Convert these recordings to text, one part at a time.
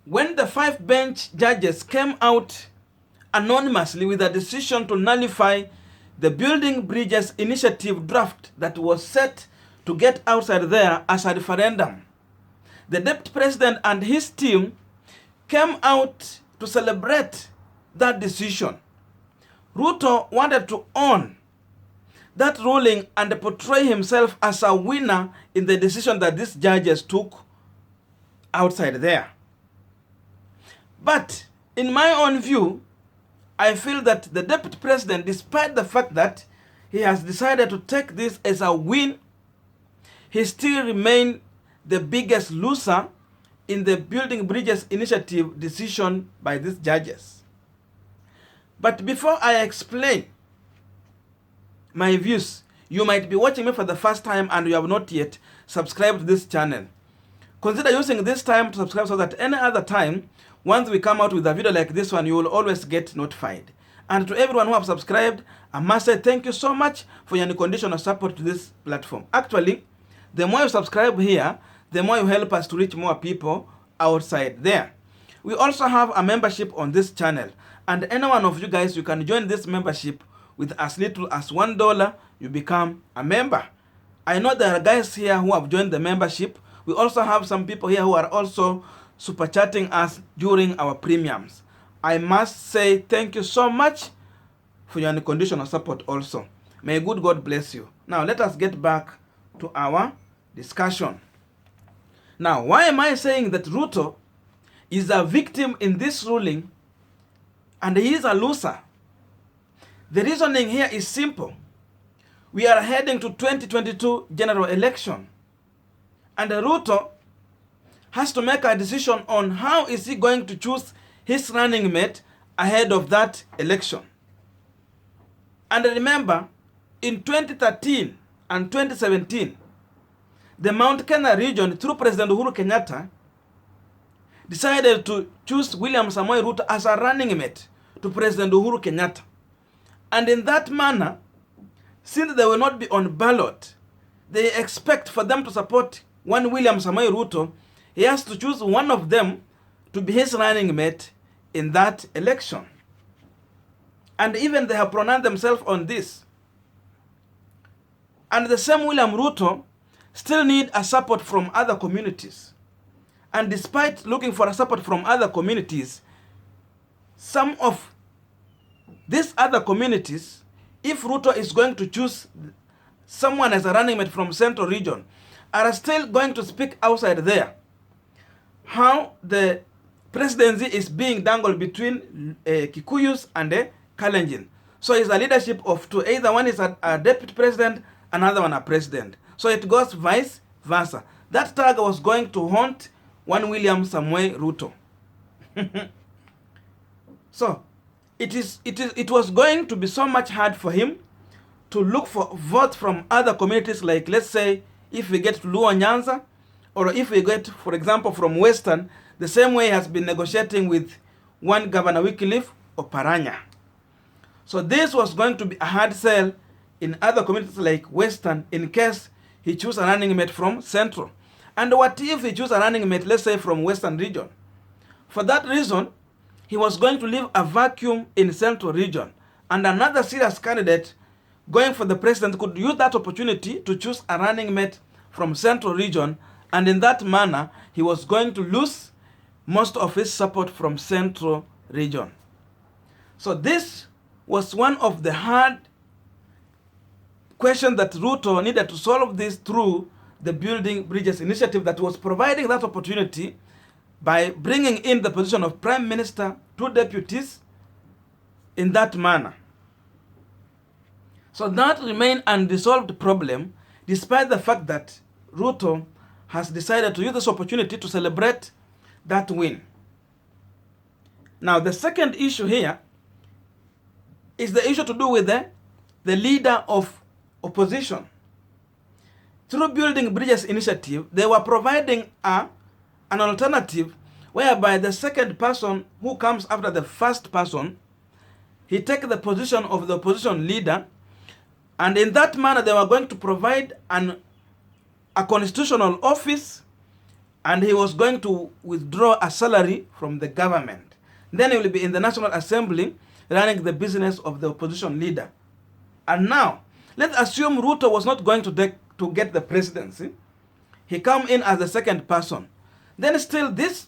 when the 5 bench judges came out anonymously with a decision to nullify the Building Bridges Initiative draft that was set to get outside there as a referendum, the deputy president and his team came out to celebrate that decision. Ruto wanted to own that ruling and portray himself as a winner in the decision that these judges took outside there. But in my own view, I feel that the deputy president, despite the fact that he has decided to take this as a win, he still remains the biggest loser in the Building Bridges Initiative decision by these judges. But before I explain my views, you might be watching me for the first time and you have not yet subscribed to this channel. Consider using this time to subscribe so that any other time, once we come out with a video like this one, you will always get notified. And to everyone who have subscribed, I must say thank you so much for your unconditional support to this platform. Actually, the more you subscribe here, the more you help us to reach more people outside there. We also have a membership on this channel, and any one of you guys, you can join this membership with as little as $1. You become a member. I know there are guys here who have joined the membership. We also have some people here who are also super chatting us during our premiums. I must say thank you so much for your unconditional support also. May good God bless you. Now let us get back to our discussion. Now, why am I saying that Ruto is a victim in this ruling and he is a loser? The reasoning here is simple. We are heading to 2022 general election, and Ruto has to make a decision on how is he going to choose his running mate ahead of that election. And remember, in 2013 and 2017, the Mount Kenya region, through President Uhuru Kenyatta, decided to choose William Samoei Ruto as a running mate to President Uhuru Kenyatta. And in that manner, since they will not be on ballot, they expect for them to support one William Samoei Ruto. He has to choose one of them to be his running mate in that election. And even they have pronounced themselves on this. And the same William Ruto still need a support from other communities. And despite looking for a support from other communities, some of these other communities, if Ruto is going to choose someone as a running mate from Central Region, are still going to speak outside there how the presidency is being dangled between Kikuyus and Kalenjin. So it's a leadership of two. Either one is a deputy president, another one a president. So it goes vice versa. That tag was going to haunt one William Samoei Ruto. So it was going to be so much hard for him to look for votes from other communities, like let's say if we get Luo Nyanza, or if we get, for example, from Western, the same way he has been negotiating with one Governor Wycliffe Oparanya. So this was going to be a hard sell in other communities like Western in case he chooses a running mate from Central. And what if he chooses a running mate, let's say, from Western Region? For that reason, he was going to leave a vacuum in Central Region. And another serious candidate going for the president could use that opportunity to choose a running mate from Central Region. And in that manner, he was going to lose most of his support from Central Region. So this was one of the hard questions that Ruto needed to solve this through the Building Bridges initiative that was providing that opportunity by bringing in the position of Prime Minister, 2 deputies, in that manner. So that remained unresolved problem, despite the fact that Ruto has decided to use this opportunity to celebrate that win. Now, the second issue here is the issue to do with the leader of opposition. Through Building Bridges initiative, they were providing an alternative whereby the second person who comes after the first person, he takes the position of the opposition leader, and in that manner they were going to provide a constitutional office and he was going to withdraw a salary from the government. Then he will be in the National Assembly running the business of the opposition leader. And now, let's assume Ruto was not going to get the presidency. He come in as the second person. Then still this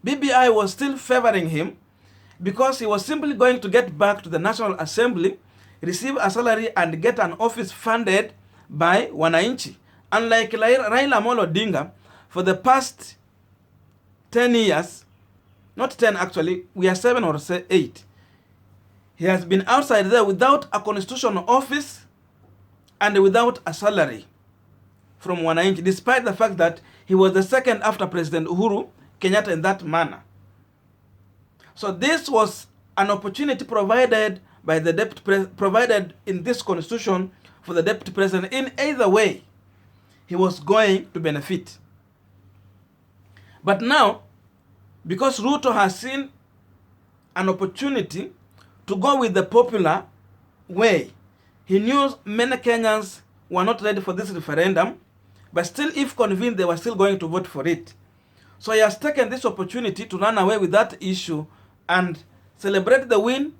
BBI was still favoring him because he was simply going to get back to the National Assembly, receive a salary and get an office funded by Wananchi. Unlike Raila Odinga, for the past 10 years, not 10 actually, we are 7 or 8, he has been outside there without a constitutional office and without a salary from Wananchi, despite the fact that he was the second after President Uhuru Kenyatta in that manner. So this was an opportunity provided by the provided in this constitution for the deputy president. In either way, he was going to benefit. But now, because Ruto has seen an opportunity to go with the popular way, he knew many Kenyans were not ready for this referendum, but still, if convened, they were still going to vote for it. So he has taken this opportunity to run away with that issue and celebrate the win,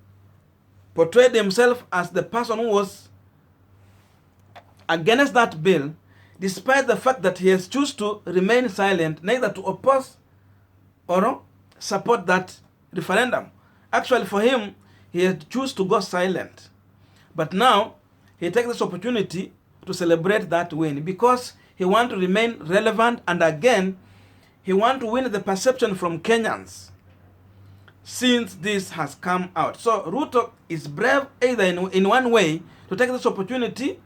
portrayed himself as the person who was against that bill, despite the fact that he has chosen to remain silent, neither to oppose or support that referendum. Actually, for him, he had chosen to go silent. But now, he takes this opportunity to celebrate that win because he wants to remain relevant, and again, he wants to win the perception from Kenyans since this has come out. So Ruto is brave either in one way to take this opportunity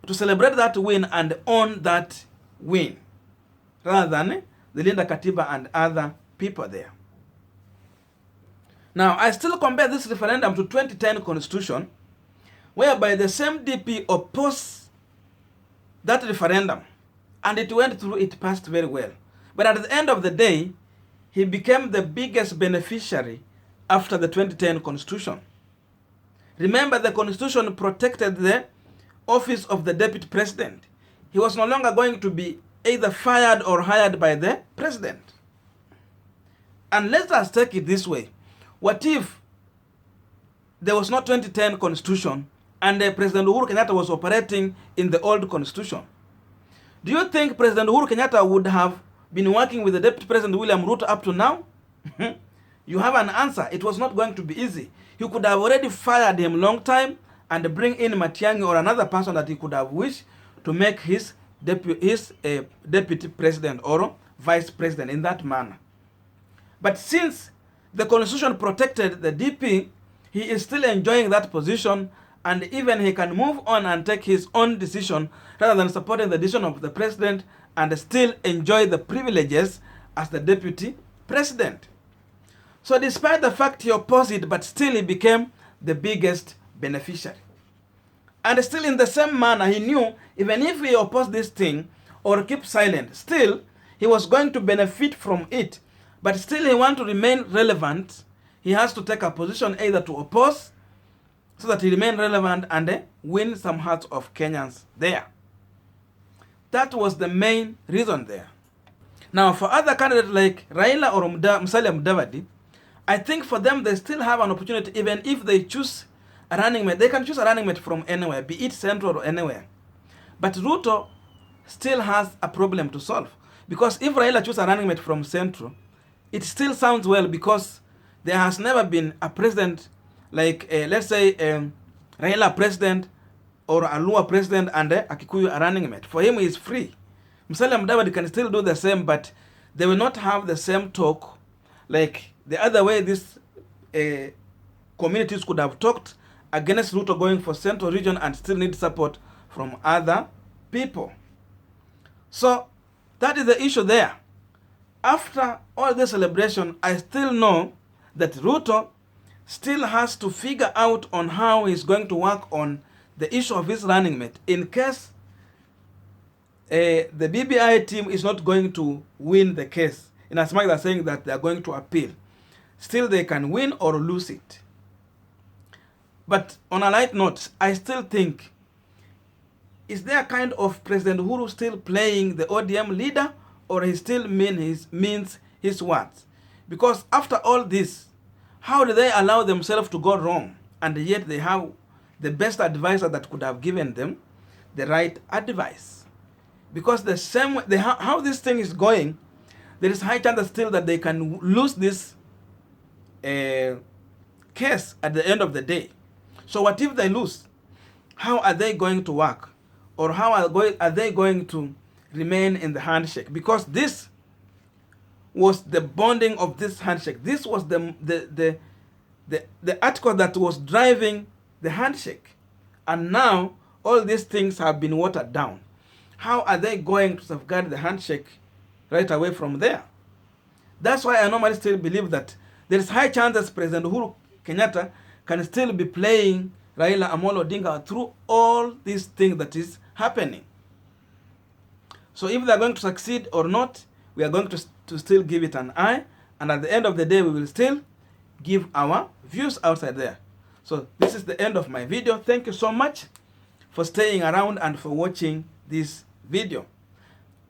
to celebrate that win and own that win, rather than the Linda Katiba and other people there. Now, I still compare this referendum to 2010 constitution, whereby the same DP opposed that referendum, and it went through, it passed very well. But at the end of the day, he became the biggest beneficiary after the 2010 constitution. Remember, the constitution protected the office of the deputy president. He was no longer going to be either fired or hired by the president. And let us take it this way. What if there was no 2010 constitution and President Uhuru Kenyatta was operating in the old constitution? Do you think President Uhuru Kenyatta would have been working with the Deputy President William Ruto up to now? You have an answer. It was not going to be easy. He could have already fired him long time and bring in Matiang'i or another person that he could have wished to make his deputy president or vice president in that manner. But since the constitution protected the DP, he is still enjoying that position, and even he can move on and take his own decision rather than supporting the decision of the president and still enjoy the privileges as the deputy president. So despite the fact he opposed it, but still he became the biggest beneficiary. And still in the same manner, he knew even if he opposed this thing or keep silent, still he was going to benefit from it. But still he wants to remain relevant. He has to take a position either to oppose so that he remain relevant and win some hearts of Kenyans there. That was the main reason there. Now, for other candidates like Raila or Musalia Mudavadi, I think for them they still have an opportunity. Even if they choose a running mate, they can choose a running mate from anywhere, be it central or anywhere. But Ruto still has a problem to solve, because if Raila chooses a running mate from central, it still sounds well, because there has never been a president like, let's say, Raila president or a Luo president and a Kikuyu a running mate. For him, he is free. Musalia Mudavadi can still do the same, but they will not have the same talk like the other way these communities could have talked against Ruto going for central region and still need support from other people. So that is the issue there. After all this celebration, I still know that Ruto still has to figure out on how he's going to work on the issue of his running mate in case the BBI team is not going to win the case. In as much as saying that they are going to appeal, still they can win or lose it. But on a light note, I still think, is there a kind of President Uhuru still playing the ODM leader, or he still means his words? Because after all this, how do they allow themselves to go wrong, and yet they have the best advisor that could have given them the right advice? Because the same way, how this thing is going, there is high chance still that they can lose this case at the end of the day. So what if they lose? How are they going to work? Or how are they going to remain in the handshake? Because this was the bonding of this handshake. This was the article that was driving the handshake. And now all these things have been watered down. How are they going to safeguard the handshake right away from there? That's why I normally still believe that there is high chances President Uhuru Kenyatta can still be playing Raila Amolo Odinga through all these things that is happening. So if they are going to succeed or not, we are going to still give it an eye, and at the end of the day, we will still give our views outside there. So this is the end of my video. Thank you so much for staying around and for watching this video.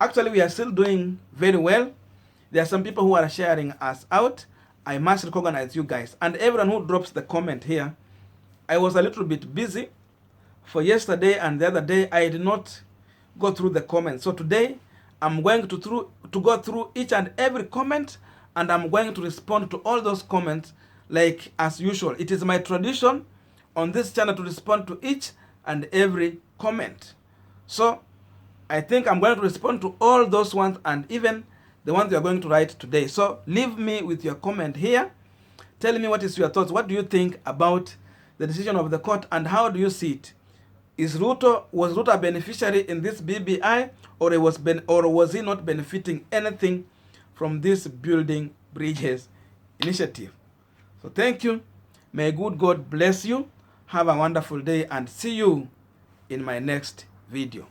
Actually, we are still doing very well. There are some people who are sharing us out. I must recognize you guys. And everyone who drops the comment here. I was a little bit busy for yesterday and the other day. I did not go through the comments. So today, I'm going to go through each and every comment, and I'm going to respond to all those comments like as usual. It is my tradition on this channel to respond to each and every comment. So I think I'm going to respond to all those ones, and even the ones you are going to write today. So leave me with your comment here. Tell me what is your thoughts. What do you think about the decision of the court, and how do you see it? Was Ruto a beneficiary in this BBI, or was he not benefiting anything from this building bridges initiative? So thank you. May good God bless you. Have a wonderful day, and see you in my next video.